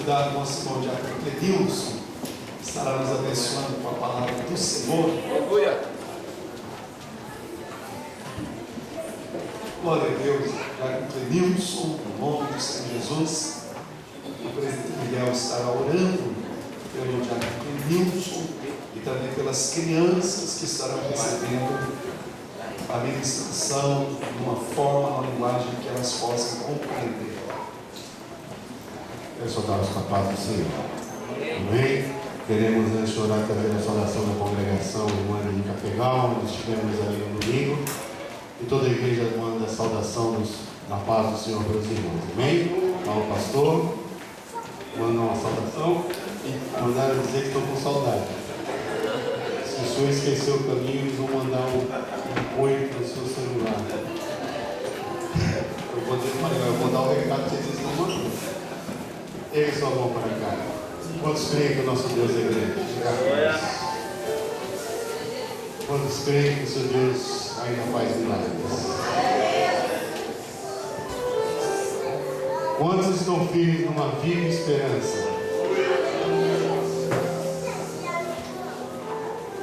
convidar o nosso irmão Diácono Clenilson, que estará nos abençoando com a palavra do Senhor. Aleluia. Glória a Deus. Diácono Clenilson, no nome do Senhor Jesus. O presidente Miguel estará orando pelo Diácono Clenilson e também pelas crianças que estarão recebendo a ministração de uma forma, uma linguagem que elas possam compreender. Eu saudamos com a paz do Senhor. Amém? Queremos chorar também a saudação da congregação irmã de Cafegal, onde estivemos ali no domingo. E toda a igreja manda a saudação da paz do Senhor para os irmãos. Amém? Ao pastor, manda uma saudação e mandaram dizer que estão com saudade. Se o senhor esqueceu o caminho, eles vão mandar um oi para o seu celular. Eu vou dar o recado que vocês estão mandando. Eles só vão para cá. Quantos creem que o nosso Deus é grande? Quantos creem que o seu Deus ainda faz milagres? Quantos estão firmes numa viva esperança?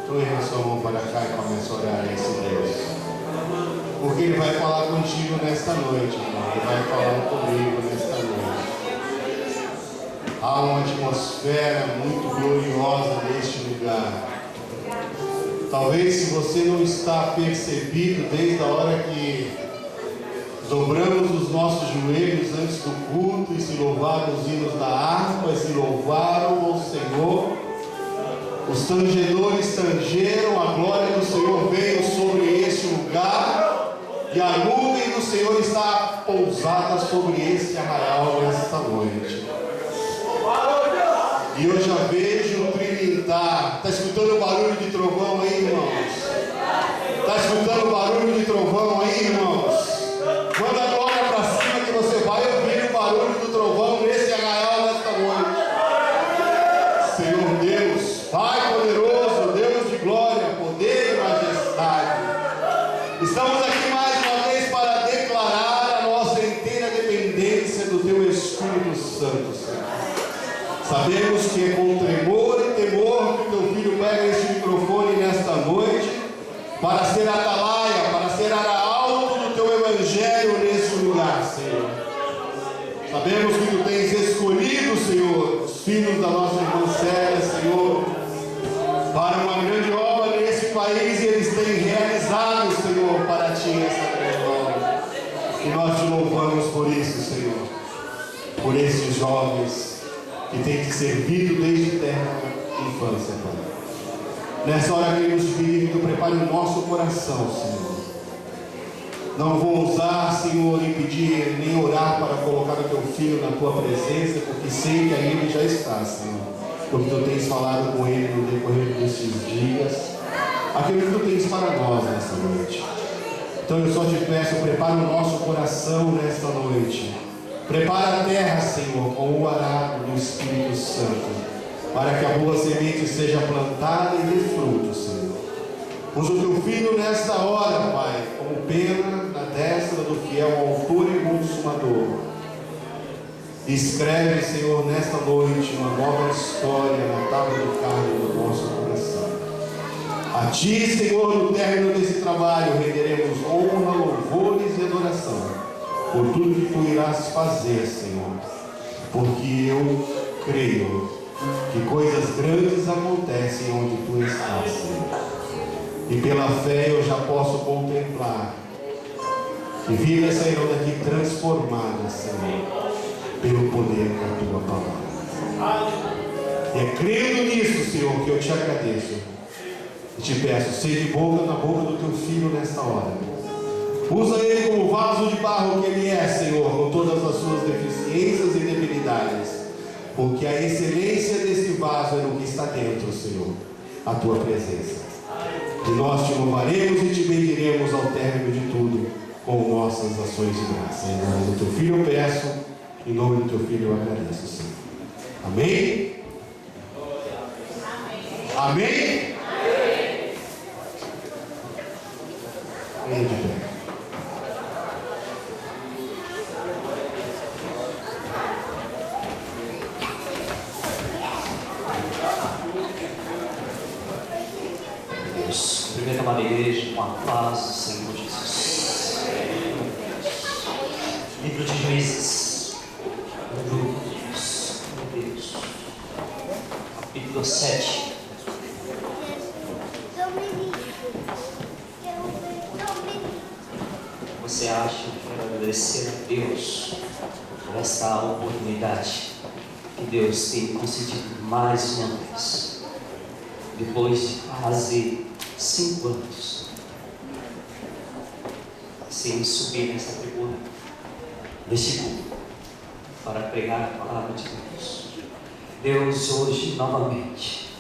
Então erra sua mão para cá e comece a orar a esse Deus. Porque Ele vai falar contigo nesta noite, irmão. Ele vai falar comigo nesta noite. Há uma atmosfera muito gloriosa neste lugar. Talvez se você não está percebido desde a hora que dobramos os nossos joelhos antes do culto e se louvaram os hinos da harpa e se louvaram ao Senhor, os tangedores tangeram, a glória do Senhor veio sobre este lugar e a nuvem do Senhor está pousada sobre este arraial nesta noite. E eu já vejo trilintar. Está escutando o barulho de trovão aí, irmãos? Está escutando o barulho de trovão aí, irmãos? Manda a glória para cima que você vai ouvir o barulho do trovão nesse arraial nesta noite. Senhor Deus, Pai poderoso, Deus de glória, poder e majestade. Estamos aqui mais uma vez para declarar a nossa inteira dependência do Teu Espírito Santo, Senhor. Sabemos que é com tremor e temor que Teu Filho pega este microfone nesta noite para ser atalaia, para ser arauto do Teu Evangelho neste lugar, Senhor. Sabemos que Tu tens escolhido, Senhor, os filhos da nossa irmã Célia, Senhor, para uma grande obra nesse país e eles têm realizado, Senhor, para Ti essa grande obra. E nós Te louvamos por isso, Senhor, por esses jovens que tem te servido desde terra infância, Pai. Nessa hora queremos te pedir que Tu prepare o nosso coração, Senhor. Não vou usar, Senhor, nem pedir, nem orar para colocar o Teu Filho na Tua presença, porque sei que aí Ele já está, Senhor. Porque Tu tens falado com Ele no decorrer destes dias, aquilo que Tu tens para nós nessa noite. Então eu só te peço, prepara o nosso coração nesta noite. Prepara a terra, Senhor, com o arado do Espírito Santo, para que a boa semente seja plantada e dê fruto, Senhor. Usa o Teu Filho nesta hora, Pai, como pena na destra do fiel autor e consumador. Escreve, Senhor, nesta noite uma nova história na tábua do carne do nosso coração. A Ti, Senhor, no término desse trabalho, renderemos honra, louvores e adoração por tudo que Tu irás fazer, Senhor, porque eu creio que coisas grandes acontecem onde Tu estás, Senhor, e pela fé eu já posso contemplar que vidas sairão daqui transformadas, Senhor, pelo poder da Tua palavra. E é crendo nisso, Senhor, que eu Te agradeço e Te peço, seja boca na boca do Teu Filho nesta hora. Usa ele como vaso de barro que ele é, Senhor, com todas as suas deficiências e debilidades, porque a excelência desse vaso é no que está dentro, Senhor, a Tua presença. E nós Te louvaremos e Te bendiremos ao término de tudo com nossas ações de graça. Em nome do Teu Filho eu peço, em nome do Teu Filho eu agradeço, Senhor. Amém? Amém? Venha de pé. Diante, amada igreja, com a paz do Senhor Jesus. Livro de Juízes, meu Deus, capítulo 7. Você acha que eu quero agradecer a Deus por essa oportunidade que Deus tem concedido mais uma vez, depois de quase 5 anos, sem subir nessa tribuna, neste culto, para pregar a palavra de Deus. Deus hoje novamente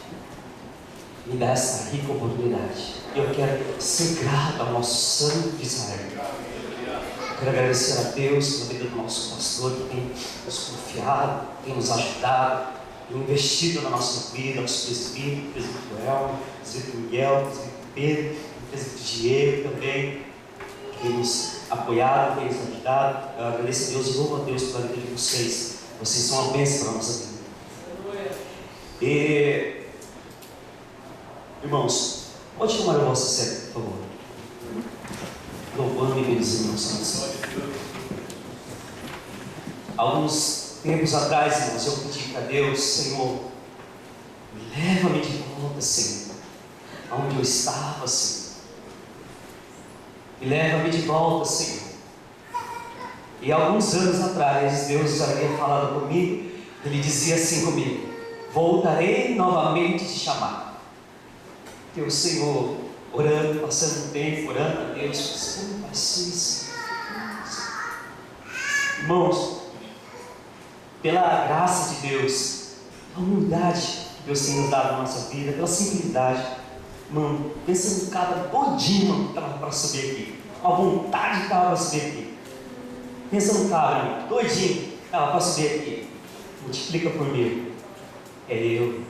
me dá essa rica oportunidade. Eu quero ser grato ao nosso Santo Israel. Eu quero agradecer a Deus pela vida do nosso pastor, que tem nos confiado, tem nos ajudado, tem investido na nossa vida, nosso presbítero, presbítero Elmo, presbítero Miguel, presbítero Pedro, presbítero Diego também, que tem nos apoiado, tem nos ajudado. Eu agradeço a Deus e louvo a Deus pela vida de vocês. Vocês são uma bênção para a nossa vida. E, irmãos, pode tomar o vosso assento, por favor. Louvando e bendizendo o Senhor. Alguns tempos atrás, irmãos, eu pedi para Deus: Senhor, leva-me de volta, Senhor, aonde eu estava, Senhor. E leva-me de volta, Senhor. E alguns anos atrás, Deus já havia falado comigo. Ele dizia assim comigo: voltarei novamente te chamar. E o Senhor, orando, passando um tempo, orando a Deus, como vai ser isso? Irmãos, pela graça de Deus, a humildade que Deus tem nos dado na nossa vida, pela simplicidade, irmão, pensa no cara todinho que estava para subir aqui, a vontade que estava para subir aqui. Pensa no cara, irmão, todinho que estava para subir aqui. Multiplica por mil. É eu.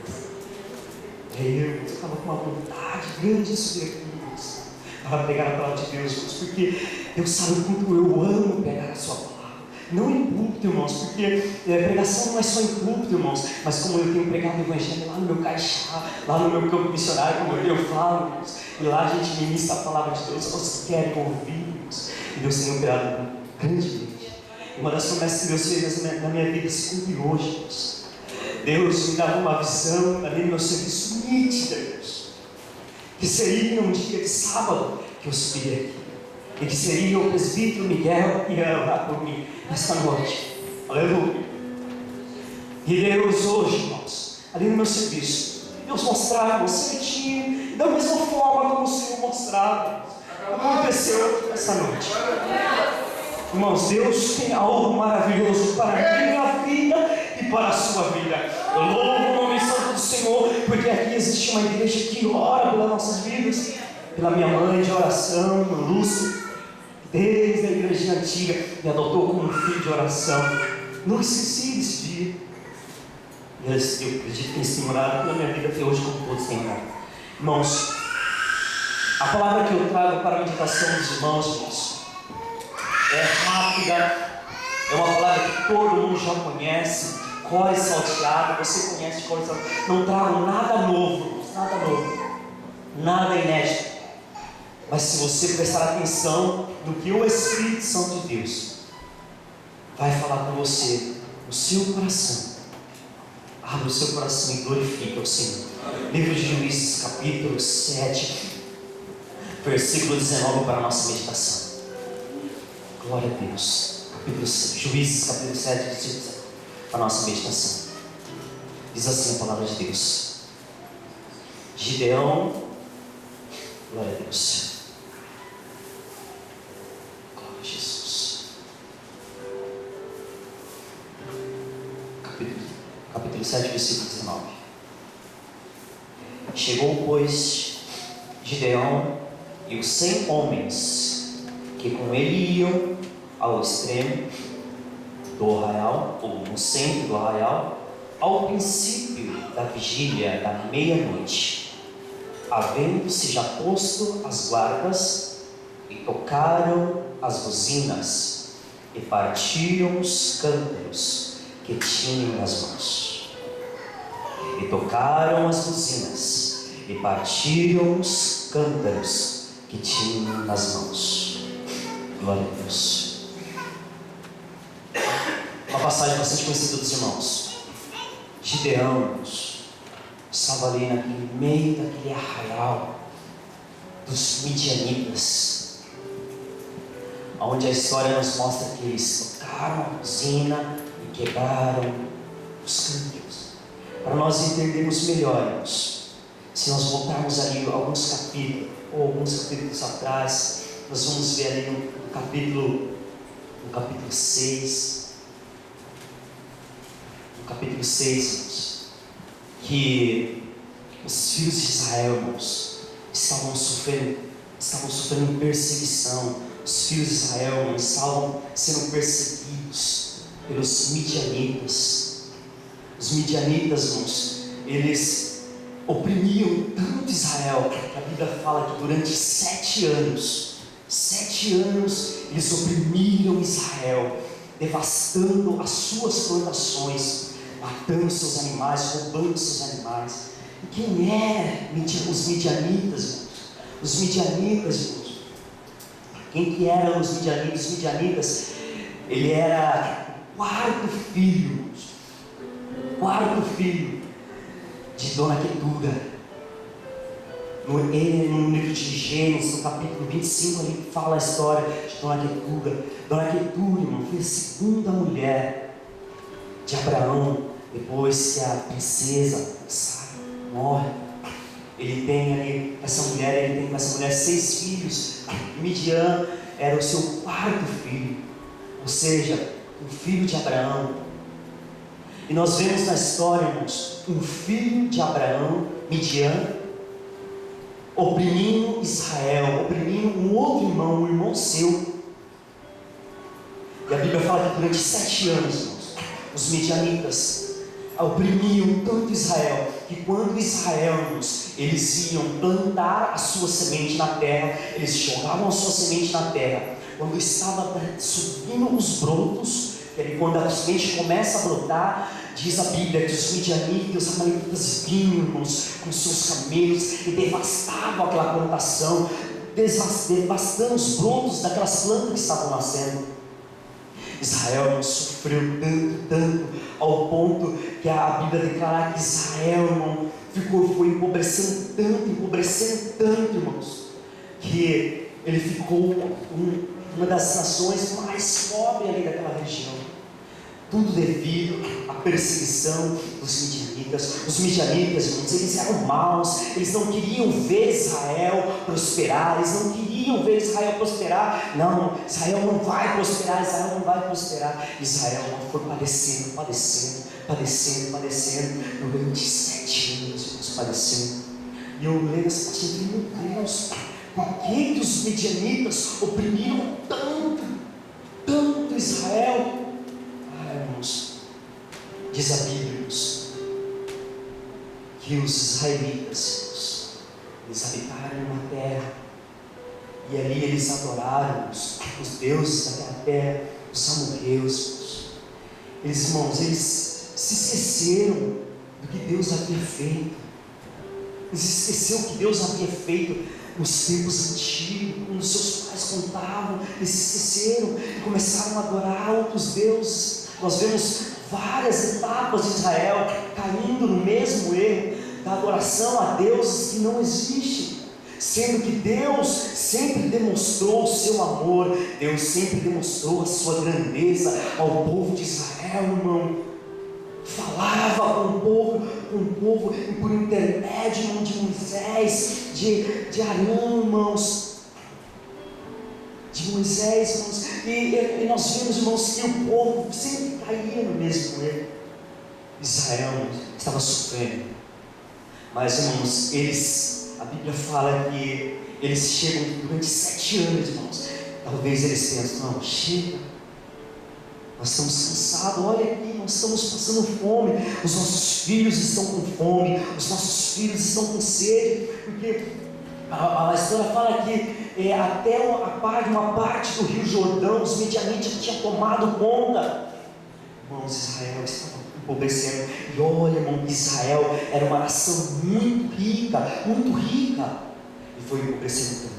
Eu estava com uma vontade grande de subir aqui, irmãos, para pregar a palavra de Deus, irmãos, porque Deus sabe o quanto eu amo pregar a sua palavra. Não em púlpito, irmãos, porque pregação não é só em púlpito, irmãos, mas como eu tenho pregado o Evangelho lá no meu caixá, lá no meu campo missionário, como eu falo, irmãos, e lá a gente ministra a palavra de Deus, vocês querem ouvir, irmãos, e Deus tem operado grandemente. Uma das promessas que Deus fez na minha vida se cumpre hoje, irmãos. Deus me dava uma visão ali no meu serviço nítida, Deus, que seria um dia de sábado que eu subiria aqui, e que seria o presbítero Miguel que ia orar por mim nesta noite. Aleluia. E Deus hoje, irmãos, ali no meu serviço, Deus mostrava certinho, da mesma forma como o Senhor mostrava, aconteceu essa noite. Irmãos, Deus tem algo maravilhoso para a minha vida e para a sua vida. Eu louvo o nome santo do Senhor, porque aqui existe uma igreja que ora pelas nossas vidas, pela minha mãe de oração, Lúcia, desde a igreja antiga, me adotou como um filho de oração. Não esqueci desse dia. Eu acredito que tem simulado na minha vida até hoje, como todos têm orado. Irmãos, a palavra que eu trago para a meditação dos irmãos, é rápida, é uma palavra que todo mundo já conhece, core salteado, você conhece de core salteado. Não trago nada novo, nada inédito. Mas se você prestar atenção no que o Espírito Santo de Deus vai falar com você, no seu coração, abra o seu coração e glorifique o Senhor. Livro de Juízes, capítulo 7, versículo 19 para a nossa meditação. Glória a Deus. Capítulo 7, Juízes, capítulo 7, versículo 19 para a nossa meditação. Diz assim a palavra de Deus: Gideão, glória a Deus, glória a Jesus. Capítulo 7, versículo 19. Chegou, pois, Gideão e os 100 homens que com ele iam ao extremo do arraial, ou no centro do arraial, ao princípio da vigília da meia-noite, havendo-se já posto as guardas, e tocaram as buzinas, e partiram os cântaros que tinham nas mãos. E tocaram as buzinas, e partiram os cântaros que tinham nas mãos. Glória a Deus. Uma passagem bastante conhecida dos irmãos. Gideão estava ali naquele meio daquele arraial dos midianitas, onde a história nos mostra que eles tocaram a buzina e quebraram os cântaros. Para nós entendermos melhor, irmãos, se nós voltarmos ali alguns capítulos atrás, nós vamos ver ali no capítulo 6, irmãos, que os filhos de Israel, irmãos, estavam sofrendo perseguição. Os filhos de Israel, irmãos, estavam sendo perseguidos pelos midianitas. Os midianitas, irmãos, eles oprimiam tanto Israel, que a Bíblia fala que durante 7 anos, eles oprimiram Israel, devastando as suas plantações, matando seus animais, roubando seus animais. E quem eram os midianitas, irmãos? Os midianitas, irmãos. Quem que eram os midianitas? Os midianitas, ele era o quarto filho de Dona Quetura. No livro de Gênesis, no capítulo 25, ali fala a história de Dona Quetura. Dona Quetura, irmão, foi a segunda mulher de Abraão, depois que a princesa Sara morre. Ele tem com essa mulher 6 filhos. Midian era o seu quarto filho, ou seja, o filho de Abraão. E nós vemos na história, irmãos, um filho de Abraão, Midian, oprimindo Israel, oprimindo um outro irmão, um irmão seu. E a Bíblia fala que durante 7 anos, irmãos, os midianitas oprimiam tanto Israel, que quando Israel, irmãos, eles iam plantar a sua semente na terra, eles jogavam a sua semente na terra. Quando estava subindo os brotos, quando a semente começa a brotar, diz a Bíblia que os midianitas e os amalequitas vinham, irmãos, com seus camelos e devastavam aquela plantação, devastando os brotos daquelas plantas que estavam nascendo. Israel sofreu tanto, ao ponto que a Bíblia declara que Israel, irmão, foi empobrecendo tanto, irmãos, que ele ficou uma das nações mais pobres ali daquela região. Tudo devido à perseguição dos midianitas. Os midianitas, irmãos, eles eram maus, eles não queriam ver Israel prosperar, Não, Israel não vai prosperar. Israel foi padecendo durante 7 anos, irmãos, padecendo. E eu leio essa passagem e falei, meu Deus, por que os midianitas oprimiram tanto Israel? Irmãos, diz a Bíblia, irmãos, que os israelitas, irmãos, eles habitaram uma terra, e ali eles adoraram os deuses daquela terra, os amorreus. Irmãos, eles se esqueceram do que Deus havia feito. Eles esqueceram o que Deus havia feito nos tempos antigos, quando seus pais contavam. Eles se esqueceram e começaram a adorar outros deuses. Nós vemos várias etapas de Israel caindo no mesmo erro da adoração a deuses que não existem, sendo que Deus sempre demonstrou o seu amor, Deus sempre demonstrou a sua grandeza ao povo de Israel, irmão. Falava com o povo por intermédio, irmão, de Moisés, de Arão, irmãos, de Moisés, irmãos, e nós vemos, irmãos, que o povo sempre caía no mesmo erro. Israel, irmãos, estava sofrendo, mas, irmãos, a Bíblia fala que eles chegam durante 7 anos, irmãos. Talvez eles pensam, não, chega, nós estamos cansados, olha aqui, nós estamos passando fome, os nossos filhos estão com fome, os nossos filhos estão com sede, porque a história fala que até uma parte do rio Jordão, os midianitas tinham tomado conta. Irmãos, Israel estava com empobrecendo. E olha, irmão, Israel era uma nação muito rica, e foi empobrecendo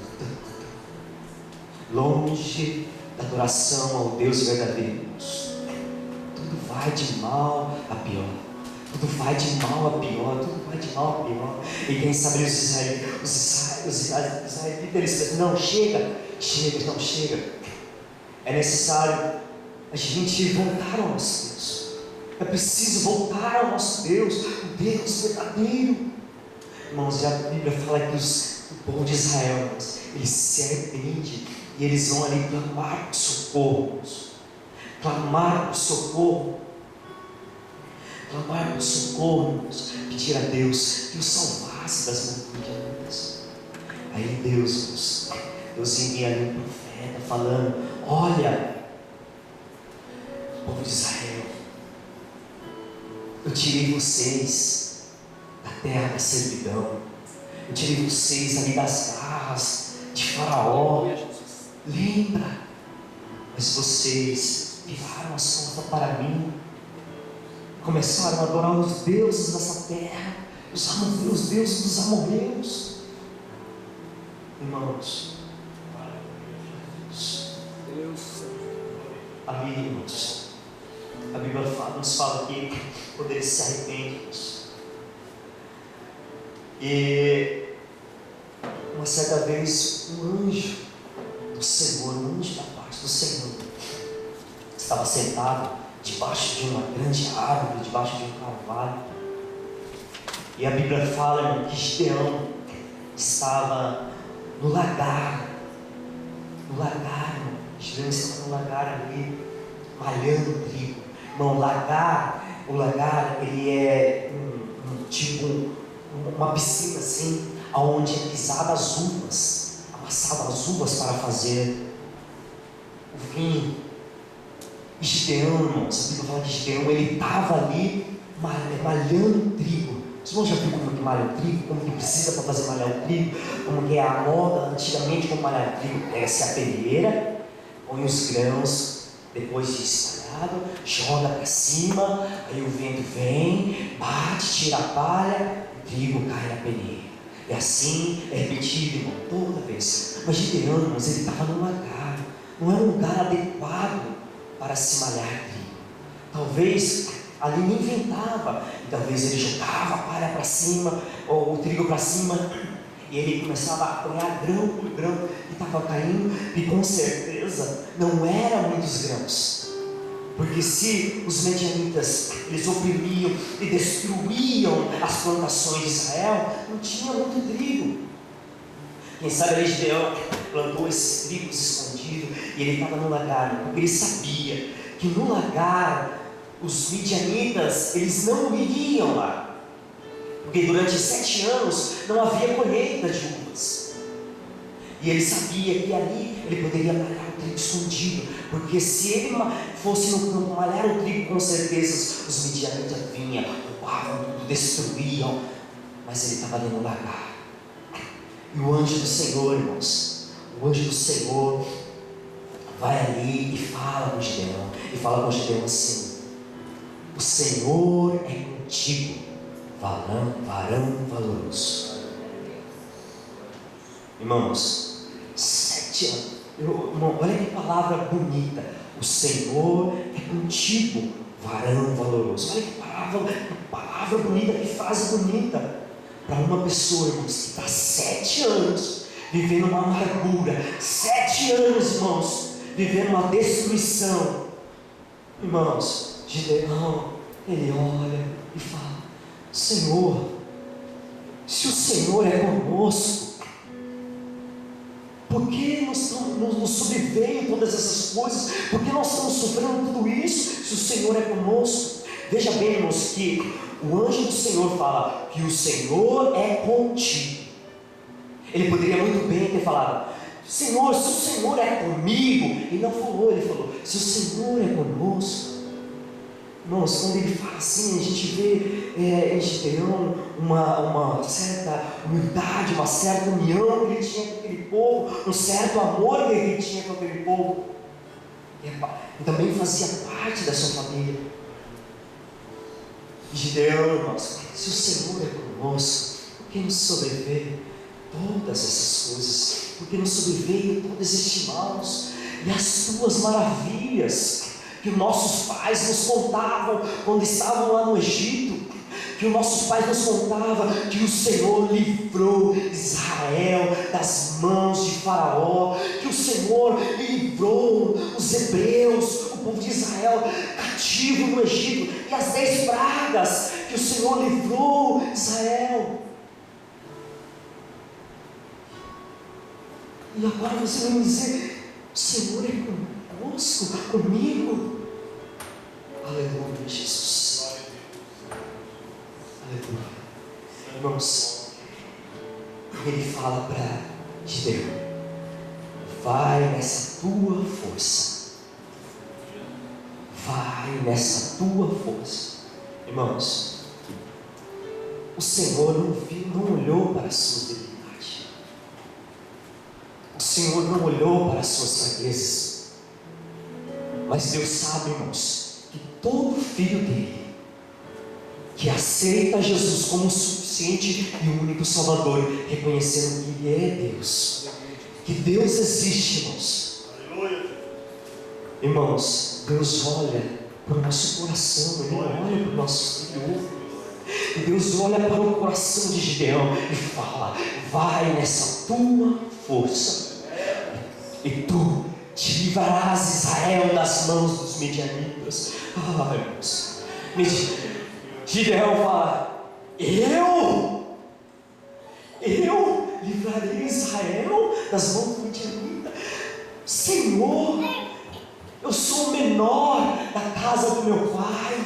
longe da adoração ao Deus verdadeiro. Tudo vai de mal a pior. Tudo vai de mal a pior, tudo vai de mal a pior. E quem sabe os israelitas, eles pensam, não, chega, não chega. É necessário a gente voltar ao nosso Deus. É preciso voltar ao nosso Deus, o Deus verdadeiro. Irmãos, a Bíblia fala que o povo de Israel, eles se arrependem e eles vão ali clamar por socorro, irmãos. Clamar por socorro. Clamar por socorro, irmãos. Pedir a Deus que os salvasse das mãos midianitas. Aí Deus envia ali um profeta falando: olha, povo de Israel, eu tirei vocês da terra da servidão, eu tirei vocês ali das garras de Faraó. Lembra? Mas vocês viraram as costas para mim, começaram a adorar os deuses dessa terra, os deuses dos amorreus. Irmãos, ali, irmãos, a Bíblia nos fala que quando eles se arrependem, e uma certa vez um anjo do Senhor, um anjo da parte do Senhor, estava sentado debaixo de uma grande árvore, debaixo de um carvalho. E a Bíblia fala, irmão, que Gideão estava no lagar. Gideão estava no lagar ali, malhando trigo. Irmão, o lagar, ele é uma piscina assim, onde é pisada as uvas, amassava as uvas para fazer o vinho. E Gideão, irmãos, a Bíblia fala que Gideão, ele estava ali malhando trigo. Vocês não já viram como que malha o trigo? Como que precisa para fazer malhar o trigo? Como que é a moda antigamente como malhar o trigo? Pega-se a peneira, põe os grãos, depois de espalhado, joga para cima, aí o vento vem, bate, tira a palha, o trigo cai na peneira. E assim é repetido, irmão, toda vez. Mas Gideão, irmãos, ele estava num lagar, não era um lugar adequado para se malhar trigo. Talvez ali nem ventava, e talvez ele jogava a palha para cima, ou o trigo para cima, e ele começava a apanhar grão por grão, e estava caindo, e com certeza não eram muitos grãos, porque se os medianitas, eles oprimiam e destruíam as plantações de Israel, não tinha muito trigo. Quem sabe ali Gideão plantou esses trigos escondidos, e ele estava no lagar, porque ele sabia que no lagar os midianitas, eles não iriam lá, porque durante 7 anos não havia colheita de uvas, e ele sabia que ali ele poderia malhar o trigo escondido, porque se ele fosse no campo malhar o trigo, com certeza os midianitas vinham, roubavam tudo, destruíam, mas ele estava ali no lagar. E o anjo do Senhor, irmãos, o anjo do Senhor vai ali e fala com Gideão, assim: o Senhor é contigo, varão valoroso. Irmãos, 7 anos. Irmão, olha que palavra bonita. O Senhor é contigo, varão valoroso. Olha que palavra bonita, que frase bonita. Para uma pessoa, irmãos, que está 7 anos vivendo uma amargura, 7 anos, irmãos, vivendo uma destruição. Irmãos, Gideão, ele olha e fala: Senhor, se o Senhor é conosco, por que nos sobreveio todas essas coisas? Por que nós estamos sofrendo tudo isso, se o Senhor é conosco? Veja bem, irmãos, que o anjo do Senhor fala que o Senhor é contigo. Ele poderia muito bem ter falado: Senhor, se o Senhor é comigo. Ele não falou, ele falou: se o Senhor é conosco. Irmãos, quando ele fala assim, a gente vê em Gideão uma certa humildade, uma certa união que ele tinha com aquele povo, um certo amor que ele tinha com aquele povo, e também fazia parte da sua família. Gideão, irmãos, se o Senhor é conosco, por que nos sobreveio todas essas coisas? Por que nos sobreveio todo este mal? E as tuas maravilhas que os nossos pais nos contavam quando estavam lá no Egito, que os nossos pais nos contavam que o Senhor livrou Israel das mãos de Faraó, que o Senhor livrou os hebreus, o povo de Israel cativo no Egito, e as 10 pragas que o Senhor livrou Israel. E agora você vai me dizer: o Senhor é conosco, comigo. Aleluia, Jesus. Aleluia. Irmãos, ele fala para Gideão: vai nessa tua força. Vai nessa tua força. Irmãos, o Senhor não olhou para as suas debilidades. O Senhor não olhou para as suas fraquezas. Mas Deus sabe, irmãos, que todo filho dele, que aceita Jesus como o suficiente e o único Salvador, reconhecendo que Ele é Deus, que Deus existe, irmãos. Irmãos, Deus olha para o nosso coração, Ele olha para o nosso exterior. E Deus olha para o coração de Gideão e fala: vai nessa tua força, e tu te livrarás Israel das mãos dos medianitas. Irmãos, Gideão fala: eu livrarei Israel das mãos dos medianitas. Senhor, eu sou o menor da casa do meu pai.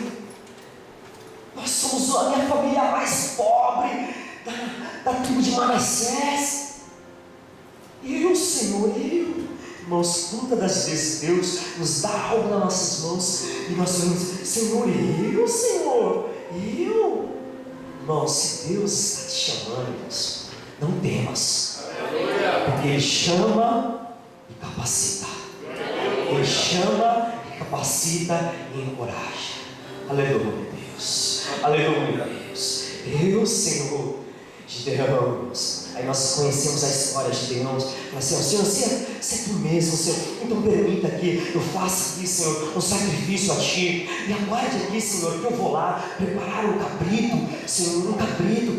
Nós somos a minha família mais pobre da tribo de Manassés. Senhor, irmãos, quantas das vezes Deus nos dá algo nas nossas mãos e nós falamos: Senhor, eu. Irmãos, se Deus está te chamando, irmãos, não temas, porque Ele chama e capacita. Ele chama, capacita e encoraja. Aleluia, Deus. Aleluia, Deus. Deus, Senhor. Gideão. Aí nós conhecemos a história de Gideão. Assim, Senhor, se é tu mesmo, Senhor, então permita que eu faça aqui, Senhor, um sacrifício a Ti. E aguarde aqui, Senhor, que eu vou lá preparar um cabrito, Senhor, um cabrito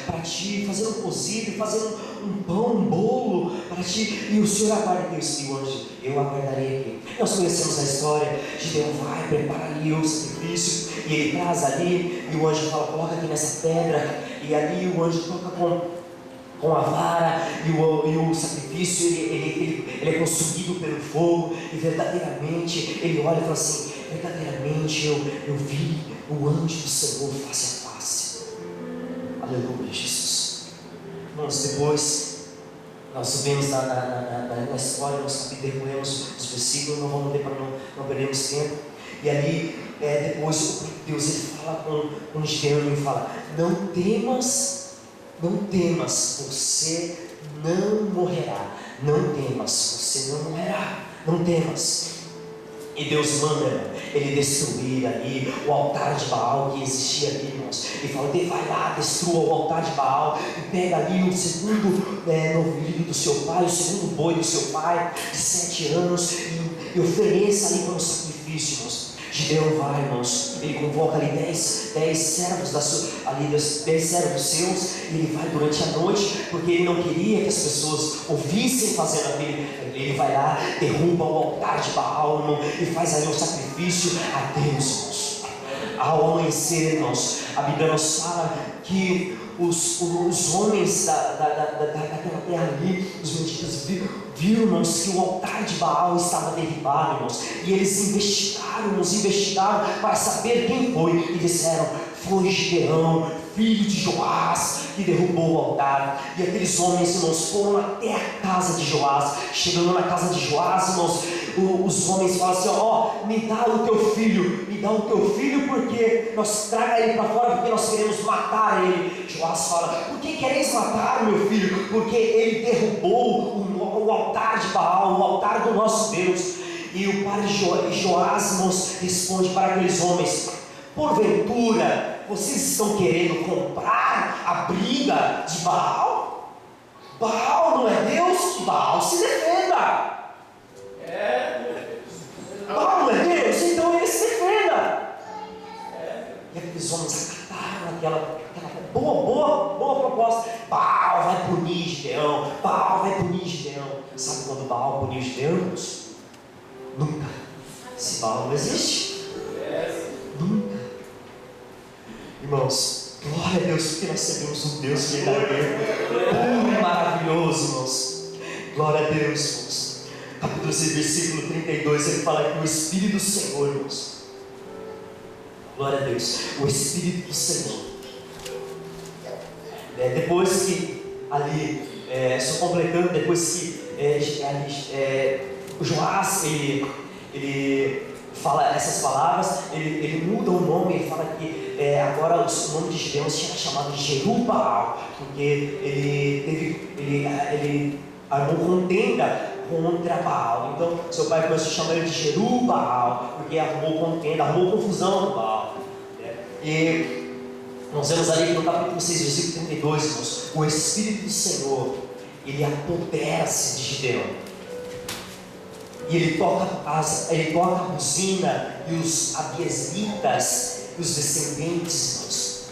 para Ti, fazer um cozido, fazer um pão, um bolo para Ti. E o Senhor aguarda aqui, o anjo, eu aguardarei aqui. Nós conhecemos a história. Gideão vai, prepara ali o sacrifício, e ele traz ali, e o anjo fala: coloca aqui nessa pedra. E ali o anjo toca com a vara, e o sacrifício ele é consumido pelo fogo, e verdadeiramente ele olha e fala assim: verdadeiramente eu vi o anjo do Senhor face a face. Aleluia, Jesus. Irmãos, depois nós vemos na história, nós recorremos os versículos, não vamos ler para não perdermos tempo. E ali, depois o Deus ele fala com Gideão e fala: não temas, você não morrerá. Não temas, você não morrerá. Não temas. E Deus manda ele destruir ali o altar de Baal que existia ali, irmãos. Ele fala: vai lá, destrua o altar de Baal, e pega ali o segundo novilho do seu pai, o segundo boi do seu pai, de 7 anos, e ofereça ali para o sacrifício, irmãos. Gideão vai, irmãos, ele convoca ali 10 servos 10 servos seus, e ele vai durante a noite, porque ele não queria que as pessoas ouvissem fazendo aquele. Ele vai lá, derruba o altar de Baal, irmão, e faz ali um sacrifício a Deus, irmãos. Ao amanhecer, irmãos, a Bíblia nos fala que os homens daquela terra ali, os meditas viram, irmãos, que o altar de Baal estava derribado, irmãos, e eles investigaram para saber quem foi, e disseram: foi Gideão, filho de Joás, que derrubou o altar. E aqueles homens, irmãos, foram até a casa de Joás. Chegando na casa de Joás, irmãos, os homens falam assim: me dá o teu filho, porque nós traga ele para fora, porque nós queremos matar ele. Joás fala: por que quereis matar meu filho? Porque ele derrubou o altar de Baal, o altar do nosso Deus. E o pai de Joás, irmãos, responde para aqueles homens: porventura vocês estão querendo comprar a briga de Baal? Baal não é Deus? Baal se defenda. Baal não é Deus? Então ele se defenda. E aqueles homens acataram aquela boa proposta. Baal vai punir Gideão. Baal vai punir Gideão. Sabe quando Baal puniu Gideão? Nunca. Se Baal não existe, nunca. Irmãos, glória a Deus, porque nós servimos um Deus verdadeiro, puro e maravilhoso, irmãos. Glória a Deus, irmãos. Capítulo 6, versículo 32, ele fala que o Espírito do Senhor, irmãos. Glória a Deus, o Espírito do Senhor. Depois que ali, só completando, depois que o Joás, ele fala essas palavras, ele muda o nome, ele fala que agora o nome de Gideão se era chamado Jerubbaal, porque ele armou contenda contra Baal. Então seu pai começou a chamar ele de Jerubbaal, porque arrumou contenda, arrumou confusão com Baal. E nós vemos ali no capítulo 6, versículo 32, irmãos, o Espírito do Senhor, ele apodera-se de Gideão. E ele toca a buzina, e os abiezritas, e os descendentes, irmãos,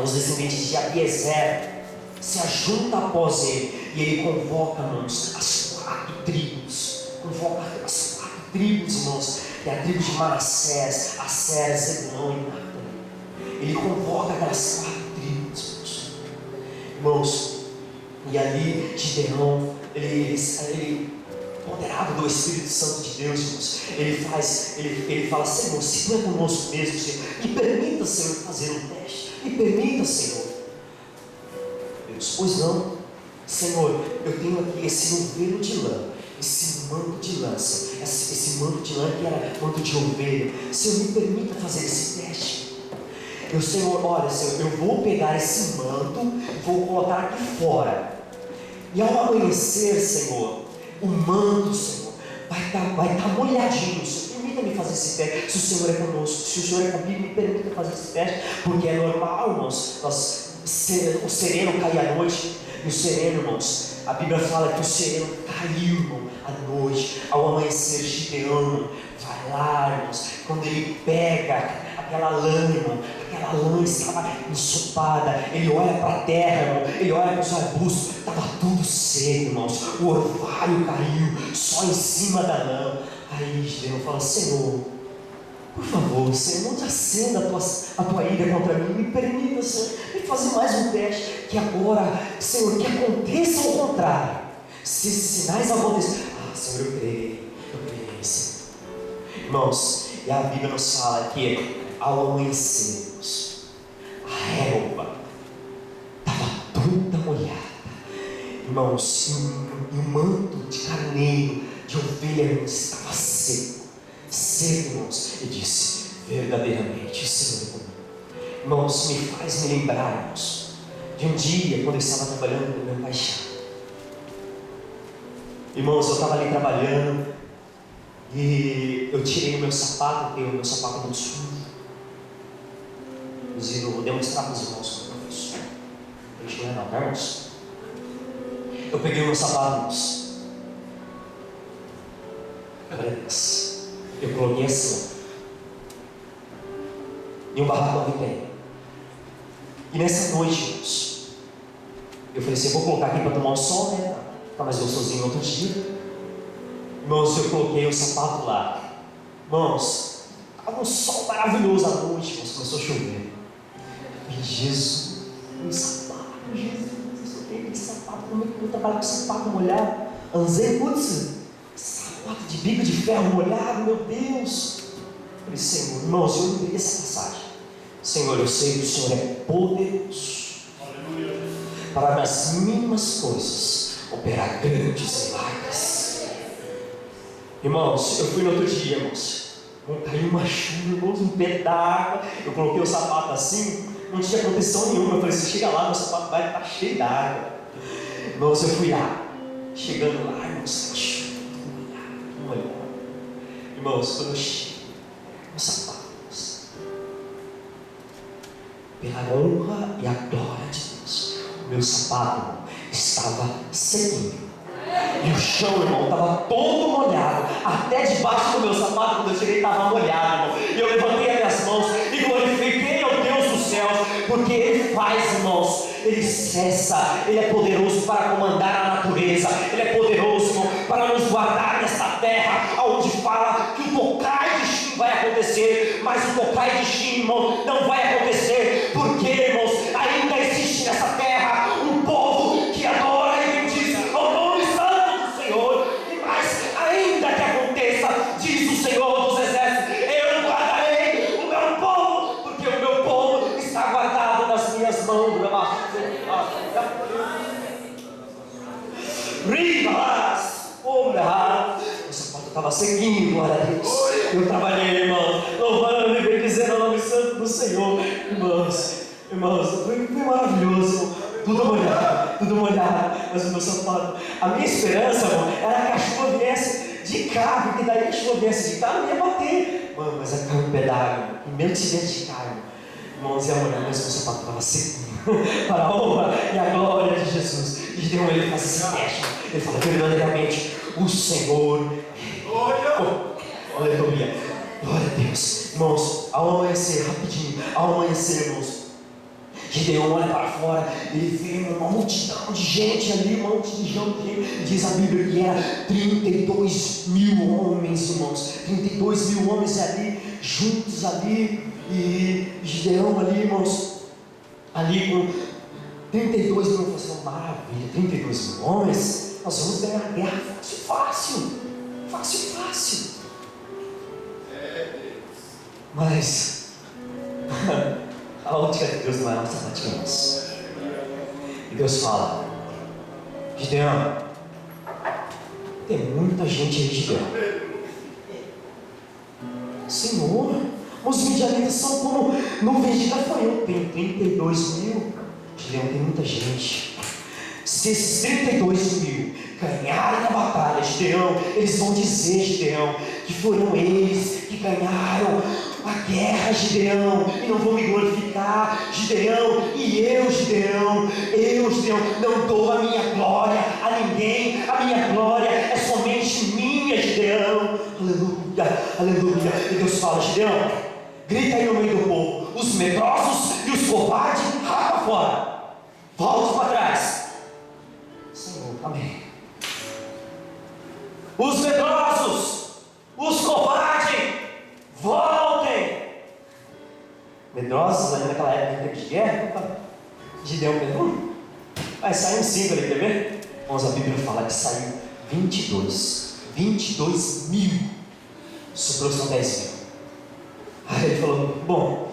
os descendentes de Abiezer, se ajuntam após ele, e ele convoca, irmãos, as 4 tribos, irmãos, que é a tribo de Manassés, Asser, Zebulão e Natã. Ele convoca aquelas 4 tribos, irmãos, e ali Gideão, ele empoderado do Espírito Santo de Deus, irmãos, ele fala: Senhor, se tu é conosco mesmo, Senhor, me permita, Senhor, fazer um teste, me permita, Senhor. Deus, pois não, Senhor, eu tenho aqui esse novelo de lã, esse manto de lã, esse manto de lã que era manto de ovelha. Senhor, me permita fazer esse teste. Senhor, olha, Senhor, eu vou pegar esse manto e vou colocar aqui fora, e ao amanhecer, Senhor, o manto, Senhor, vai estar molhadinho. Senhor, permita-me fazer esse teste. Se o Senhor é conosco, se o Senhor é comigo, me permita fazer esse teste, porque é normal, irmãos, o sereno cai à noite, e o sereno, irmãos, a Bíblia fala que o sereno caiu, irmão, à noite, ao amanhecer. Gideão vai lá, irmãos, quando ele pega aquela lã, irmão, aquela lã estava ensopada, ele olha para a terra, irmão, ele olha para os arbustos, estava tudo seco, irmãos, o orvalho caiu só em cima da lã. Aí Gideão fala: Senhor, por favor, Senhor, não te acenda a tua ira contra mim, me permita, Senhor, me fazer mais um teste, que agora, Senhor, que aconteça o contrário. Se esses sinais acontecerem, Senhor, eu creio, Senhor. Irmãos, e a Bíblia nos fala que ao amanhecer, a relva estava toda molhada, irmãos, e o manto de carneiro, de ovelha, irmãos, estava seco, irmãos. E disse: verdadeiramente, Senhor é comigo. Irmãos, me faz me lembrar, irmãos, de um dia quando eu estava trabalhando com meu paixão. Irmãos, eu estava ali trabalhando e eu tirei o meu sapato, porque o meu sapato é muito sujo. Inclusive, eu vou demonstrar para os irmãos como eu fiz. Deixa eu não, tá, irmãos? Eu peguei o meu sapato, irmãos. Eu coloquei assim, em um barracão de pé. E nessa noite, irmãos, eu falei assim: eu vou colocar aqui para tomar um sol, né? Ficar mais gostosinho no outro dia. Irmãos, eu coloquei o sapato lá. Irmãos, estava um sol maravilhoso à noite, irmãos, começou a chover. E Jesus, meu sapato, Jesus, eu tenho aquele sapato, como é que eu vou trabalhar com sapato molhado? Anzei, putz, sapato de bico de ferro molhado, meu Deus. Eu falei: Senhor, irmãos, eu lembrei essa passagem. Senhor, eu sei que o Senhor é poderoso para nas mínimas coisas operar grandes milagres. Irmãos, eu fui no outro dia, irmãos, caiu uma chuva, irmãos, um pé d'água. Eu coloquei o sapato assim, não tinha proteção nenhuma. Eu falei assim: chega lá, meu sapato vai estar cheio d'água. Irmãos, eu fui lá, chegando lá, irmãos, chuva, molhado. Irmãos, quando eu chego, meu sapato, pela honra e a glória de Deus, o meu sapato estava sequinho. E o chão, irmão, estava todo molhado. Até debaixo do meu sapato, quando eu cheguei, estava molhado, irmão. E eu levantei as minhas mãos e glorifiquei ao Deus dos céus, porque Ele faz, irmãos. Ele cessa, Ele é poderoso para comandar a natureza. Ele é poderoso, irmão, para nos guardar nesta terra, onde fala que o Tokai de Shin vai acontecer. Mas o Tokai de Shin, irmão, não vai acontecer. Porque, irmãos, ainda existe nessa terra um povo que adora e bendiz ao nome santo do Senhor. E mais, ainda que aconteça, diz o Senhor dos exércitos, eu guardarei o meu povo, porque o meu povo está guardado nas minhas mãos. O sapato estava sequinho, glória a Deus. Eu trabalhei, irmão, louvando e bendizendo o nome santo do Senhor. Irmãos, foi maravilhoso. Tudo molhado, mas o meu sapato. A minha esperança, irmão, era que a chuva viesse de cá, porque daí a chuva viesse de cá, não ia bater. Mano, mas aí caiu um pedaço, e mesmo se viesse de cá, irmãos, ia molhar, mas o meu sapato estava sequinho. Para a honra e a glória de Jesus. E Deus, ele faz esse teste. Ele fala verdadeiramente: o Senhor. Aleluia. Glória a Deus. Irmãos, ao amanhecer, rapidinho, ao amanhecer, irmãos, Gideão olha para fora, ele vê uma multidão de gente ali, uma multidão de gente. Diz a Bíblia que era 32 mil homens, irmãos. 32 mil homens ali, juntos ali. E Gideão ali, irmãos, ali com 32 mil, eu falei, maravilha, 32 mil homens, nós vamos ganhar a guerra fácil. Mas a ótica de Deus não é nossa ótica, irmãos. E Deus fala: Gideão, tem muita gente aí, Gideão. Senhor, os midianitas são como nuvens de gafanhoto. Tem 32 mil. Gideão, tem muita gente. Se esses 32 mil ganharem a batalha, Gideão, eles vão dizer, Gideão, que foram eles que ganharam a guerra, Gideão, e não vão me glorificar, Gideão. E eu, Gideão, não dou a minha glória a ninguém. A minha glória é somente minha, Gideão. Aleluia. E Deus fala: Gideão, grita aí no meio do povo, os medrosos e os covardes, rapa fora, volte para trás. Senhor, amém. Os medrosos, os covardes, voltem. Medrosos, ali naquela época de guerra, Gideão pegou. Vai sair um 5 ali, quer ver? Vamos, a Bíblia fala que saiu 22 mil. Sobrou só 10 mil. Aí ele falou: bom,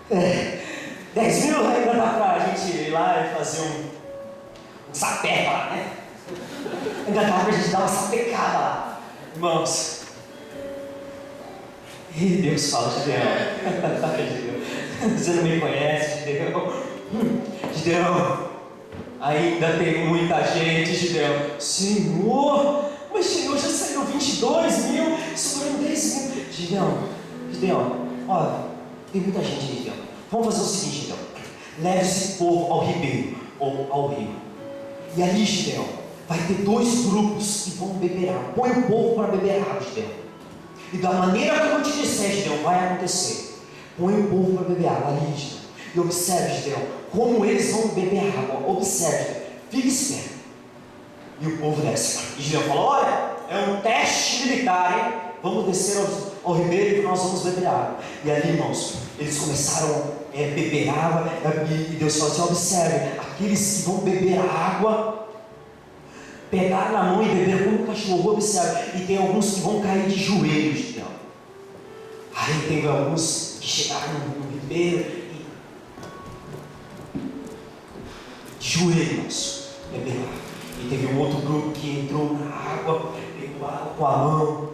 10 mil ainda dá pra gente ir lá e fazer um sapeca lá, né? Ainda dá pra gente dar uma sapecada lá, irmãos. E Deus fala: Gideão, você não me conhece, Gideão, ainda tem muita gente, Gideão. Senhor, mas Senhor, já saíram 22 mil, sobraram 10 mil. Gideão, olha, tem muita gente, Gideão. Vamos fazer o seguinte, Gideão: leve esse povo ao ribeiro, ou ao rio. E ali, Gideão, vai ter 2 grupos que vão beber água. Põe o povo para beber água, Gideão. E da maneira como eu te disser, Gideão, vai acontecer. Põe o povo para beber água ali, Gideão. E observe, Gideão, como eles vão beber água. Observe, fique esperto. E o povo desce. E Gideão falou: olha, é um teste militar, hein? Vamos descer ao ribeiro e nós vamos beber água. E ali, irmãos, eles começaram a beber água. E Deus falou assim: observe, aqueles que vão beber a água, pegar na mão e beber como um cachorro. Observe, e tem alguns que vão cair de joelhos, Gideão. Aí teve alguns que chegaram no ribeiro e de joelhos beberam água. E teve um outro grupo que entrou na água, pegou água com a mão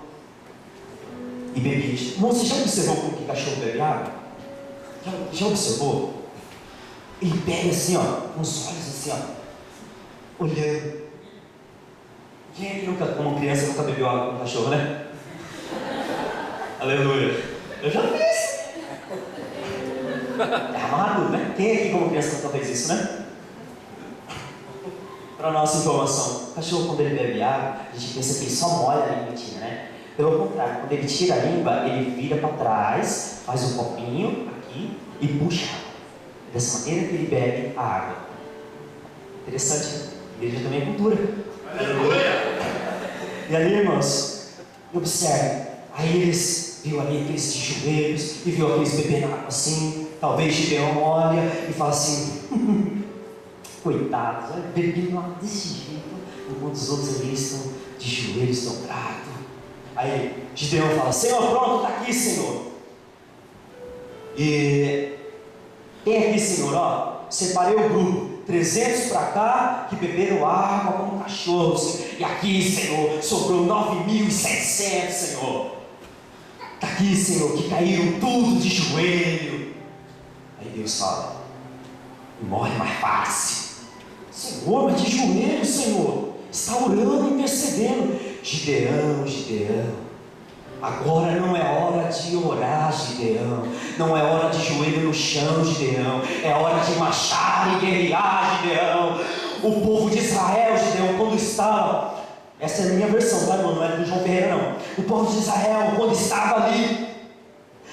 e bebia. Irmão, você já observou como que cachorro bebe água? Já observou? Ele bebe assim, ó, com os olhos assim, ó, olhando. Quem é que nunca, como criança, nunca bebeu água com cachorro, né? Aleluia. Eu já fiz. É amarradura, né? Quem aqui como criança nunca fez isso, né? Para nossa informação, o cachorro quando ele bebe água, a gente pensa que ele só molha a língua e tira, né? Pelo contrário, quando ele tira a língua, ele vira para trás, faz um copinho aqui e puxa. Dessa maneira que ele bebe a água. Interessante, né? Igreja também é cultura. E ali, irmãos, observe. Aí eles viu ali aqueles de joelhos e viu aqueles bebendo água assim. Talvez Gideão olha e fala assim: coitados, olha, bebendo água desse jeito, enquanto os outros ali estão de joelhos dobrados. Aí Gideão fala: Senhor, pronto, está aqui, Senhor. E tem aqui, Senhor, ó, separei o grupo, 300 para cá, que beberam água como cachorros, e aqui, Senhor, sobrou 9.700, Senhor. Está aqui, Senhor, que caíram tudo de joelho. Aí Deus fala: morre mais fácil. Senhor, mas de joelho, Senhor, está orando, intercedendo. Gideão, agora não é hora de orar, Gideão. Não é hora de joelho no chão, Gideão. É hora de marchar e guerrear, Gideão. O povo de Israel, Gideão, quando estava... Essa é a minha versão, tá, irmão? Não é do João Ferreira, não. O povo de Israel, quando estava ali,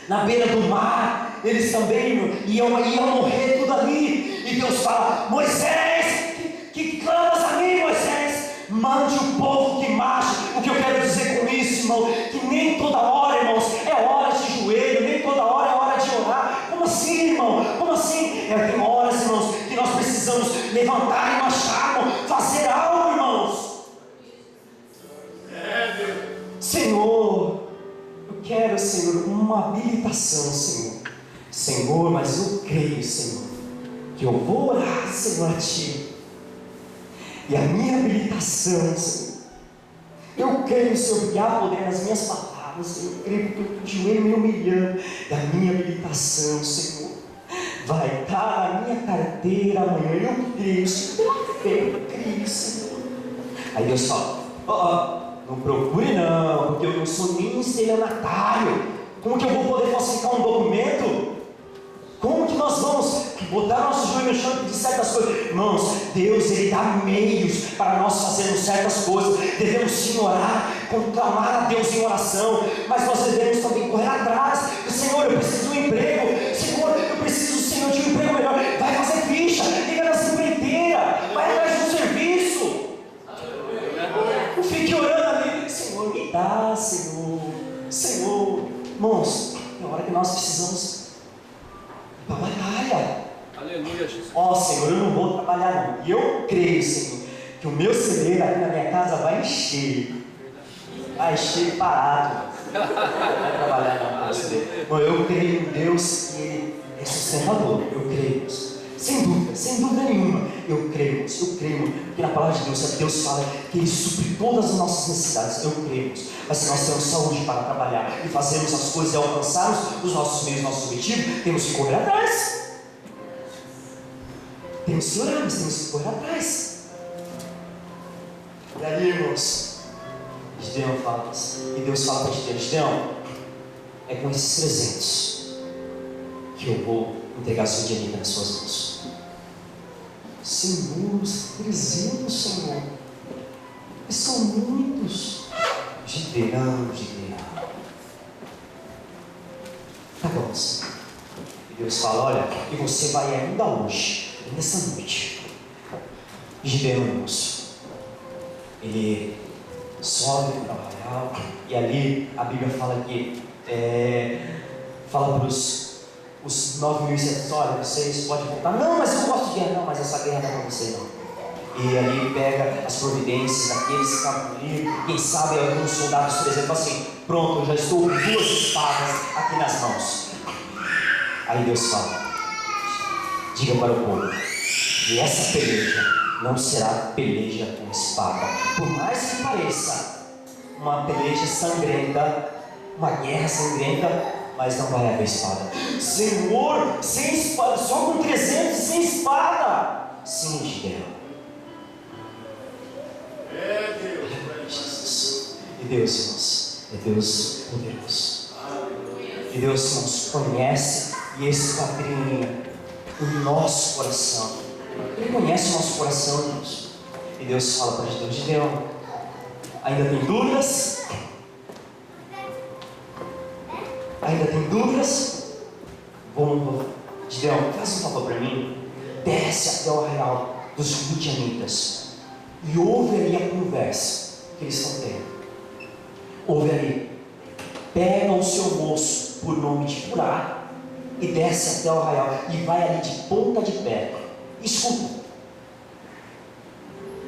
na beira do mar, eles também iam morrer tudo ali. E Deus fala: Moisés, que clamas a mim, Moisés? Mande o povo que marche. O que eu quero dizer com isso, irmão? Que nem toda hora, irmãos, é hora de joelho, nem toda hora é hora de orar. Como assim, irmão? Como assim? Tem horas, irmãos, que nós precisamos levantar e marchar, irmão, fazer algo, irmãos. Senhor, eu quero, Senhor, uma habilitação, Senhor. Senhor, mas eu creio, Senhor, que eu vou orar, Senhor, a Ti. E a minha habilitação, Senhor, eu creio, Senhor, que há poder nas minhas palavras, Senhor. Eu creio que eu joelho me humilhando. E a minha habilitação, Senhor, vai estar na minha carteira amanhã. Eu creio, Senhor, pela fé, eu creio, Senhor. Aí Deus fala: não procure não, porque eu não sou nem estelionatário. Como que eu vou poder falsificar um documento? Como que nós vamos botar nosso joelho no chão e pedir certas coisas? Irmãos, Deus, Ele dá meios para nós fazermos certas coisas. Devemos sim orar, clamar a Deus em oração, mas nós devemos também correr atrás. Senhor, eu preciso de um emprego. Senhor, eu preciso, Senhor, de um emprego melhor. Vai fazer ficha, liga na empreiteira, vai atrás de um serviço. Não fique orando ali: Senhor, me dá, Senhor. Senhor, irmãos, tem hora que nós precisamos para a batalha. Aleluia, Jesus. Senhor, eu não vou trabalhar não. E eu creio, Senhor, que o meu celeiro aqui na minha casa vai encher. Vai encher parado. Não vai trabalhar não, Senhor. Eu creio em Deus que Ele é sustentador. Eu creio, sem dúvida nenhuma. Eu creio, porque na palavra de Deus fala que Ele supre todas as nossas necessidades. Eu creio, mas se nós temos saúde para trabalhar e fazermos as coisas e alcançarmos os nossos meios, nossos objetivos, temos que correr atrás. Temos que orar, mas temos que correr atrás. E aí, irmãos, Gideão fala, e Deus fala para Gideão: Gideão, é com esses 300 que eu vou entregar a sua dianita nas suas mãos. Senhor, os 300, Senhor, são muitos. Gideão. Tá bom, Senhor. E Deus fala: olha, e você vai ainda hoje, nessa noite. Gideão, irmãos, ele sobe para o arraial, e ali a Bíblia fala que fala para os 9.700: olha, vocês podem voltar. Não, mas eu gosto de guerra. Não, mas essa guerra não é para você, não. E ali pega as providências daqueles que estavam ali. Quem sabe alguns soldados, por exemplo, assim: pronto, eu já estou com 2 espadas aqui nas mãos. Aí Deus fala: diga para o povo que essa peleja não será peleja com espada. Por mais que pareça uma peleja sangrenta, uma guerra sangrenta, mas não vai haver espada. Senhor, sem espada, só com 300 sem espada. Sim, Gideão. Jesus. E Deus, irmãos, é Deus poderoso. E Deus, irmãos, conhece E esse esquadrinha o nosso coração. Ele conhece o nosso coração, irmãos. E Deus fala para Gideão: Gideão, ainda tem dúvidas? Ainda tem dúvidas? Vamos, Gideão, faz um favor para mim. Desce até o arraial dos midianitas e ouve ali a conversa que eles estão tendo. Ouve ali. Pega o seu moço por nome de Furá e desce até o arraial e vai ali de ponta de pé. Escuta.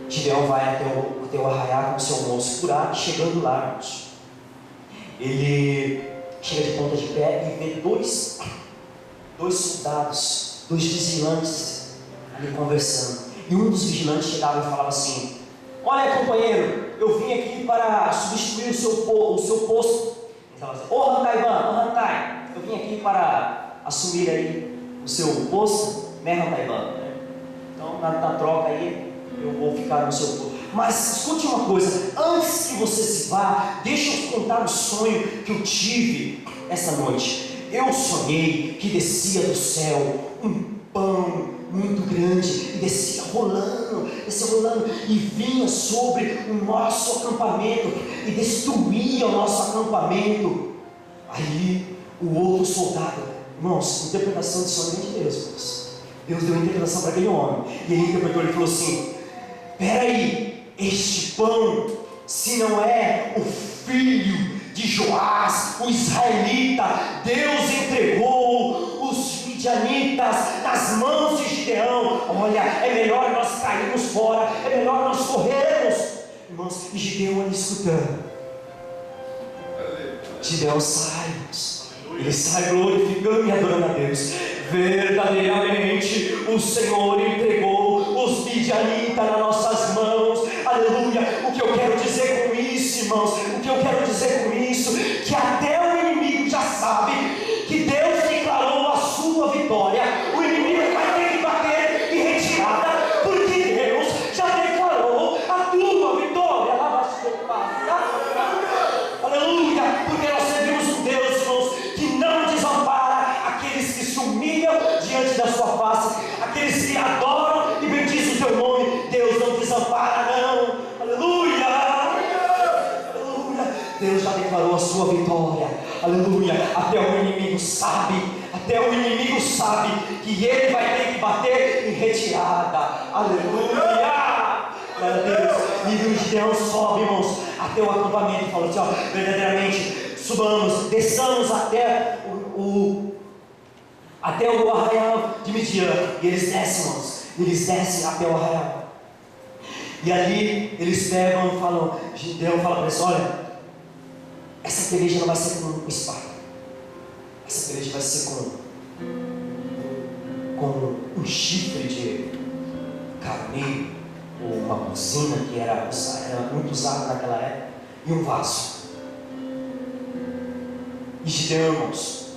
Gideão vai até o arraial com o seu moço Furá, chegando lá, irmãos. Ele chega de ponta de pé e vê dois soldados, dois vigilantes ali conversando. E um dos vigilantes chegava e falava assim: olha, companheiro, eu vim aqui para substituir o seu posto. Ele falava assim: ô Rantaiban, eu vim aqui para assumir aí o seu posto, né, Rantaiban? Então, na troca aí, eu vou ficar no seu posto. Mas escute uma coisa, antes que você se vá, deixa eu contar o sonho que eu tive essa noite. Eu sonhei que descia do céu um pão muito grande e descia rolando e vinha sobre o nosso acampamento e destruía o nosso acampamento. Aí o outro soldado, irmãos, interpretação de sonho de Deus, irmãos. Deus deu a interpretação para aquele homem e ele interpretou, ele falou assim: peraí, este pão, se não é o filho de Joás, o israelita, Deus entregou os midianitas nas mãos de Gideão. Olha, é melhor nós cairmos fora, é melhor nós corrermos. Irmãos, e Gideão ali escutando. Gideão sai, ele sai glorificando e adorando a Deus. Verdadeiramente o Senhor entregou os midianitas nas nossas mãos. Aleluia. O que eu quero dizer com isso, irmãos? O que eu quero dizer com isso? Que até o inimigo já sabe que Deus declarou a sua vitória. O inimigo vai ter que bater em retirada, porque Deus já declarou a tua vitória. Aleluia. Porque nós servimos um Deus, irmãos, que não desampara aqueles que se humilham diante da sua face, aqueles que adoram e bendizem o teu nome. Deus não desampara, não. Aleluia. Aleluia. Deus já declarou a sua vitória. Aleluia. Até o inimigo sabe que ele vai ter que bater em retirada. Aleluia. Glória a Deus. E o Gideão sobe, irmãos, até o acampamento e fala assim: ó, verdadeiramente subamos, desçamos até o arraial de Midian. E eles descem, irmãos, eles descem até o arraial. E ali eles pegam e falam, Gideão fala para eles: olha, essa peleja não vai ser com espada, essa peleja vai ser com um chifre de carneiro, ou uma buzina que era muito usada naquela época, e um vaso. E Gideão, irmãos,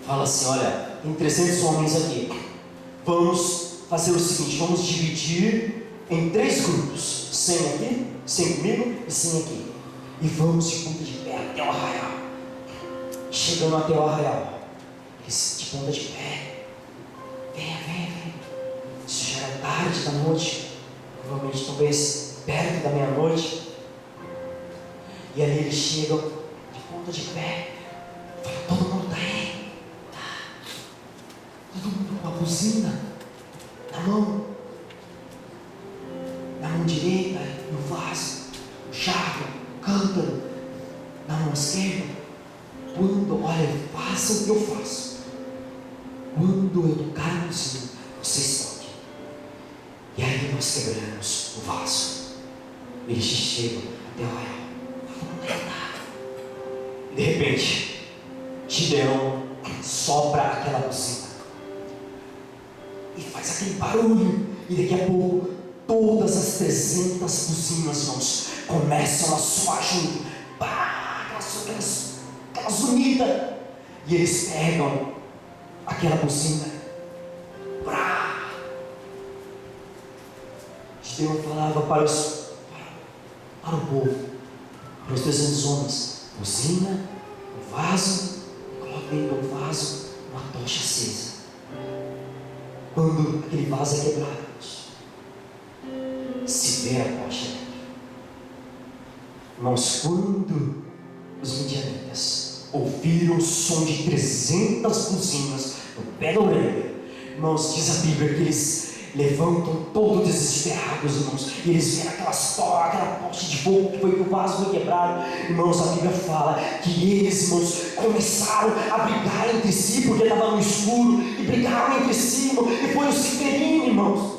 fala assim: olha, tem 300 homens aqui, vamos fazer o seguinte, vamos dividir em 3 grupos, 100 aqui, 100 comigo e 100 aqui, e vamos de ponta de pé até o arraial. Chegando até o arraial, eles de ponta de pé, vem, isso já era tarde da noite, provavelmente talvez perto da meia-noite, e ali eles chegam de ponta de pé, fala: todo mundo está aí, todo mundo com a buzina na mão direita, no vaso, o jarro, o cântaro, na mão esquerda. Olha, façam o que eu faço. Quando eu tocar a buzina, vocês toquem. E aí nós quebramos o vaso. Eles chegam até o arraial. E de repente, Gideão sopra aquela buzina e faz aquele barulho. E daqui a pouco, todas as 300 buzinas, irmãos, começam a soar junto. Aquelas unidas. E eles pegam aquela buzina. Gideão falava para o povo, para os 300 homens: buzina, o vaso, coloque dentro do vaso uma tocha acesa. Quando aquele vaso é quebrado, se vê a tocha dentro. Irmãos, quando os midianitas ouviram o som de 300 buzinas no pé da orelha, irmãos, diz a Bíblia que eles levantam todos desesperados, irmãos, e eles veem aquela poste de fogo que o vaso foi quebrado. Irmãos, a Bíblia fala que eles, irmãos, começaram a brigar entre si, porque estava no escuro, e brigaram entre si, irmãos, e foi um ciferino, irmãos.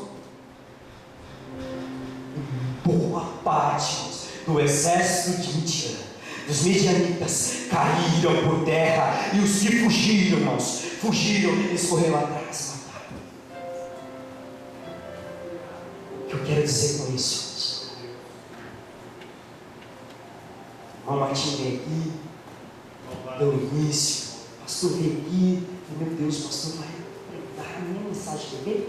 Boa parte, irmãos, do exército de Midian, dos midianitas, caíram por terra, e os que fugiram, irmãos, eles correram atrás. O que eu quero dizer com isso? Irmão Martim veio aqui, deu início, o pastor veio aqui, e meu Deus, o pastor vai pregar a minha mensagem também?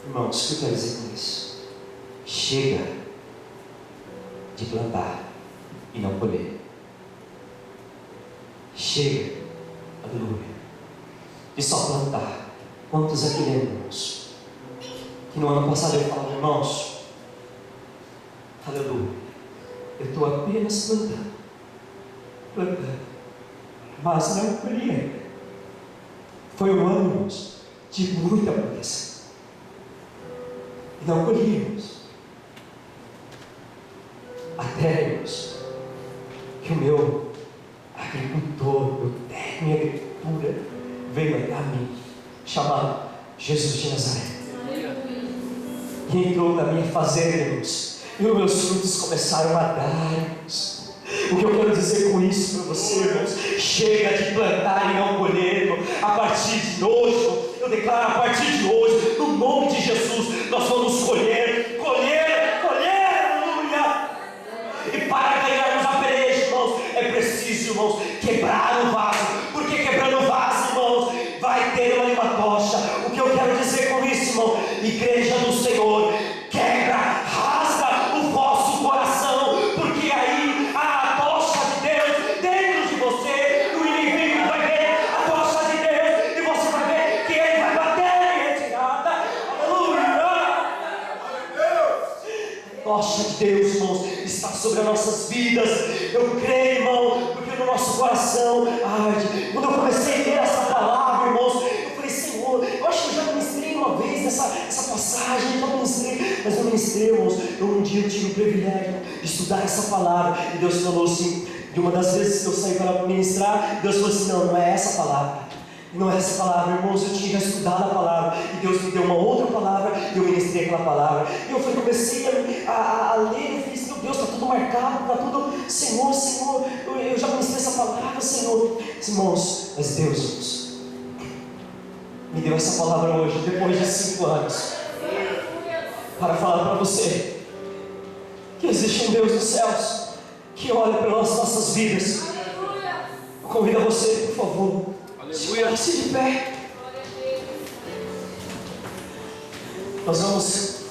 Irmãos, o que eu quero dizer com isso? Chega de plantar e não colher. Chega, aleluia, de só plantar. Quantos aqui lembram, irmãos? Que no ano passado eu falava, irmãos, aleluia, eu estou apenas plantando, mas não colhi. Foi um ano, irmãos, de muita proteção, e não colhemos, até, irmãos, que o meu agricultor, meu técnico em agricultura, veio até a mim, chamado Jesus de Nazaré, que entrou na minha fazenda, irmãos, e os meus frutos começaram a dar, irmãos. O que eu quero dizer com isso para você, irmãos? Chega de plantar e não colher, irmão. A partir de hoje, eu declaro, a partir de hoje, no nome de Jesus, nós vamos colher, aleluia. E para ganharmos a peleja, irmãos, é preciso, irmãos, quebrar o vaso, porque quebrando o vaso, irmãos, vai ter uma tocha. O que eu quero dizer com isso, irmão? Igreja do Senhor, quebra, rasga o vosso coração, porque aí a tocha de Deus dentro de você, o inimigo vai ver a tocha de Deus, e você vai ver que ele vai bater em retirada. Aleluia! A tocha de Deus, irmãos, está sobre as nossas vidas. Eu creio, irmão, porque no nosso coração arde. Quando eu comecei a ler essa palavra, irmãos, eu falei, Senhor, eu acho que eu já ministrei uma vez essa passagem, mas eu ministrei, irmãos. Um dia eu tive o privilégio de estudar essa palavra, e Deus falou assim, de uma das vezes que eu saí para ministrar, Deus falou assim, não é essa palavra. Não é essa palavra, irmãos, eu tinha estudado a palavra, e Deus me deu uma outra palavra, e eu ministrei aquela palavra, e eu comecei a ler, eu falei, meu Deus, está tudo marcado, está tudo, Senhor, eu já ministrei essa palavra, Senhor. Irmãos, mas Deus, irmãos, me deu essa palavra hoje, depois de 5 anos, para falar para você, que existe um Deus dos céus, que olha pelas nossas vidas. Eu convido a você, por favor, coloque-se de pé. Nós vamos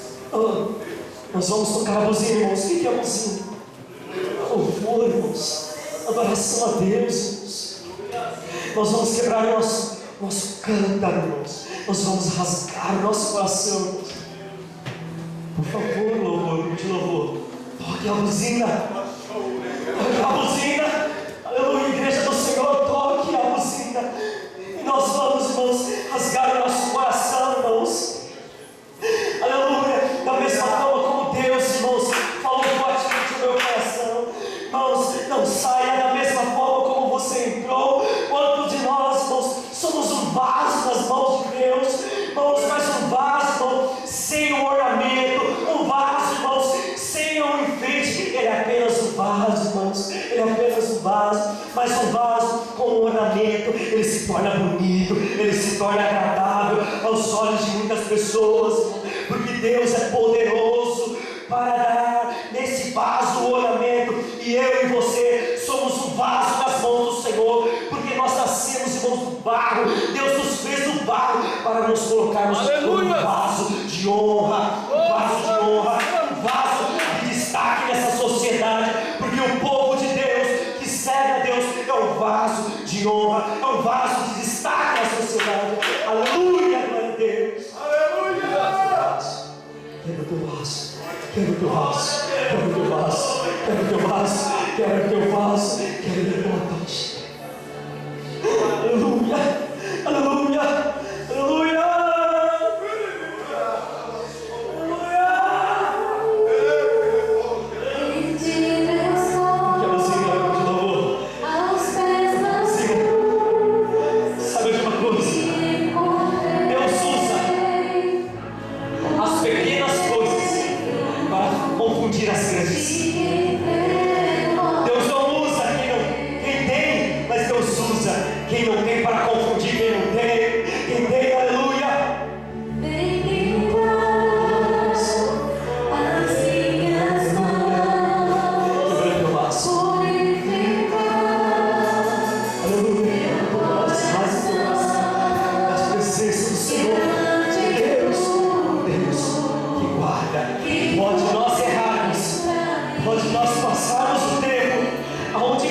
tocar a buzina, irmãos. O que é a buzina? Louvor, irmãos. Adoração a Deus, irmãos. Nós vamos quebrar nosso cântaro, irmãos. Nós vamos rasgar o nosso coração, irmãos. Por favor, louvor, de louvor. Toque a buzina. Toque a buzina. Aleluia, igreja do Senhor, toque a buzina. E nós vamos, irmãos, rasgar o nosso coração, irmãos. Aleluia. Da mesma forma como Deus, irmãos, falou fortemente no meu coração. Irmãos, não saia da mesma forma como você entrou. Quantos de nós, irmãos, somos um vaso nas mãos de Deus, irmãos, mas um vaso, irmãos, sem um ornamento, um vaso, irmãos, sem um enfeite. Ele é apenas um vaso, irmãos. Ele é apenas um vaso, mas um vaso com um ornamento, ele se torna bonito, ele se torna agradável aos olhos de muitas pessoas, porque Deus é poderoso para dar nesse vaso o ornamento, e eu e você somos um vaso nas mãos do Senhor, porque nós nascemos, irmãos, do barro. Deus nos fez do barro para nos colocarmos um vaso de honra, um vaso de destaque nessa sociedade, porque o povo de Deus que serve a Deus é um vaso de honra. Quero o teu vaso, quero o teu vaso, quero o teu vaso, quero o teu vaso, quero o teu vaso. Aleluia, aleluia, aleluia. As grandes. Deus não usa quem tem, mas Deus usa quem não tem para confundir quem não tem. Quem tem, aleluia. Quebrando teu vaso. Aleluia. Das presenças do Senhor. Deus que guarda. Pode nós errarmos. Pode nós passarmos o tempo onde